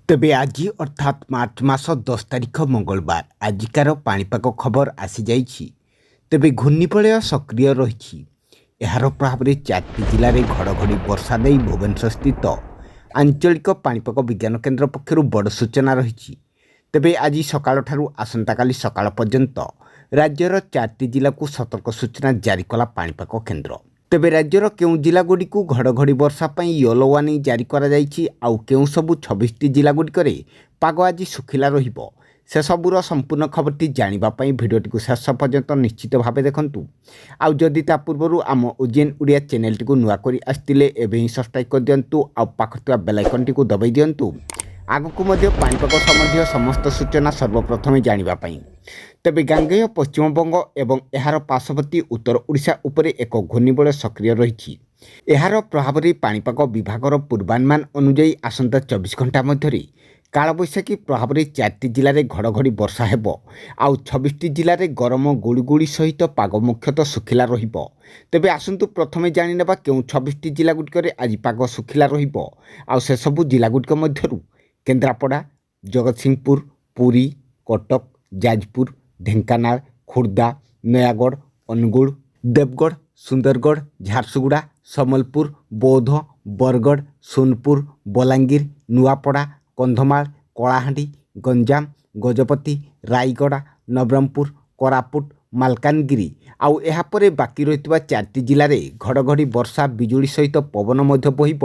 ତେବେ ଆଜି ଅର୍ଥାତ୍ ମାର୍ଚ୍ଚ ମାସ 10 ତାରିଖ ମଙ୍ଗଳବାର ଆଜିକାର ପାଣିପାଗ ଖବର ଆସିଯାଇଛି। ତେବେ ଘୂର୍ଣ୍ଣିବଳୟ ସକ୍ରିୟ ରହିଛି। ଏହାର ପ୍ରଭାବରେ 4ଟି ଜିଲ୍ଲାରେ ଘଡ଼ଘଡ଼ି ବର୍ଷା ଦେଇ ଭୁବନେଶ୍ୱର ସ୍ଥିତ ଆଞ୍ଚଳିକ ପାଣିପାଗ ବିଜ୍ଞାନ କେନ୍ଦ୍ର ପକ୍ଷରୁ ବଡ଼ ସୂଚନା ରହିଛି। ତେବେ ଆଜି ସକାଳଠାରୁ ଆସନ୍ତାକାଲି ସକାଳ ପର୍ଯ୍ୟନ୍ତ ରାଜ୍ୟର 4ଟି ଜିଲ୍ଲାକୁ ସତର୍କ ସୂଚନା ଜାରି କଲା ପାଣିପାଗ କେନ୍ଦ୍ର। ତେବେ ରାଜ୍ୟର କେଉଁ ଜିଲ୍ଲାଗୁଡ଼ିକୁ ଘଡ଼ଘଡ଼ି ବର୍ଷା ପାଇଁ ୟେଲୋ ୱାର୍ଣ୍ଣିଂ ଜାରି କରାଯାଇଛି ଆଉ କେଉଁ ସବୁ 26ଟି ଜିଲ୍ଲାଗୁଡ଼ିକରେ ପାଗ ଆଜି ଶୁଖିଲା ରହିବ, ସେସବୁର ସମ୍ପୂର୍ଣ୍ଣ ଖବରଟି ଜାଣିବା ପାଇଁ ଭିଡ଼ିଓଟିକୁ ଶେଷ ପର୍ଯ୍ୟନ୍ତ ନିଶ୍ଚିତ ଭାବେ ଦେଖନ୍ତୁ। ଆଉ ଯଦି ତା ପୂର୍ବରୁ ଆମ ଓଜିଏନ୍ ଓଡ଼ିଆ ଚ୍ୟାନେଲଟିକୁ ନୂଆ କରି ଆସିଥିଲେ ଏବେ ହିଁ ସବସ୍କ୍ରାଇବ୍ କରିଦିଅନ୍ତୁ ଆଉ ପାଖରେ ଥିବା ବେଲ୍ ଆଇକନ୍ଟିକୁ ଦବାଇ ଦିଅନ୍ତୁ ଆଗକୁ ମଧ୍ୟ ପାଣିପାଗ ସମ୍ବନ୍ଧୀୟ ସମସ୍ତ ସୂଚନା ସର୍ବପ୍ରଥମେ ଜାଣିବା ପାଇଁ। ତେବେ ଗାଙ୍ଗେୟ ପଶ୍ଚିମବଙ୍ଗ ଏବଂ ଏହାର ପାର୍ଶ୍ୱବର୍ତ୍ତୀ ଉତ୍ତର ଓଡ଼ିଶା ଉପରେ ଏକ ଘୂର୍ଣ୍ଣିବଳୟ ସକ୍ରିୟ ରହିଛି। ଏହାର ପ୍ରଭାବରେ ପାଣିପାଗ ବିଭାଗର ପୂର୍ବାନୁମାନ ଅନୁଯାୟୀ ଆସନ୍ତା 24 ଘଣ୍ଟା ମଧ୍ୟରେ କାଳବୈଶାଖୀ ପ୍ରଭାବରେ 4ଟି ଜିଲ୍ଲାରେ ଘଡ଼ଘଡ଼ି ବର୍ଷା ହେବ ଆଉ 26ଟି ଜିଲ୍ଲାରେ ଗରମ ଗୁଳିଗୁଳି ସହିତ ପାଗ ମୁଖ୍ୟତଃ ଶୁଖିଲା ରହିବ। ତେବେ ଆସନ୍ତୁ ପ୍ରଥମେ ଜାଣିନେବା କେଉଁ 26ଟି ଜିଲ୍ଲାଗୁଡ଼ିକରେ ଆଜି ପାଗ ଶୁଖିଲା ରହିବ ଆଉ ସେସବୁ ଜିଲ୍ଲାଗୁଡ଼ିକ ମଧ୍ୟରୁ କେନ୍ଦ୍ରାପଡ଼ା, ଜଗତସିଂହପୁର, ପୁରୀ, କଟକ, ଯାଜପୁର, ଢେଙ୍କାନାଳ, ଖୋର୍ଦ୍ଧା, ନୟାଗଡ଼, ଅନୁଗୁଳ, ଦେବଗଡ଼, ସୁନ୍ଦରଗଡ଼, ଝାରସୁଗୁଡ଼ା, ସମ୍ବଲପୁର, ବୌଦ୍ଧ, ବରଗଡ଼, ସୋନପୁର, ବଲାଙ୍ଗୀର, ନୂଆପଡ଼ା, କନ୍ଧମାଳ, କଳାହାଣ୍ଡି, ଗଞ୍ଜାମ, ଗଜପତି, ରାୟଗଡ଼ା, ନବରଙ୍ଗପୁର, କୋରାପୁଟ, ମାଲକାନଗିରି ଆଉ ଏହାପରେ ବାକି ରହିଥିବା 4ଟି ଜିଲ୍ଲାରେ ଘଡ଼ଘଡ଼ି ବର୍ଷା ବିଜୁଳି ସହିତ ପବନ ମଧ୍ୟ ବହିବ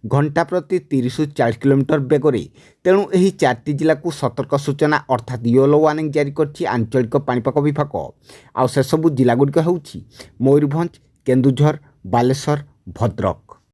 ଘଣ୍ଟା ପ୍ରତି 30ରୁ 40 କିଲୋମିଟର ବେଗରେ। ତେଣୁ ଏହି 4ଟି ଜିଲ୍ଲାକୁ ସତର୍କ ସୂଚନା ଅର୍ଥାତ୍ ୟେଲୋ ୱାର୍ଣ୍ଣିଂ ଜାରି କରିଛି ଆଞ୍ଚଳିକ ପାଣିପାଗ ବିଭାଗ। ଆଉ ସେସବୁ ଜିଲ୍ଲାଗୁଡ଼ିକ ହେଉଛି ମୟୂରଭଞ୍ଜ, କେନ୍ଦୁଝର, ବାଲେଶ୍ୱର, ଭଦ୍ରକ।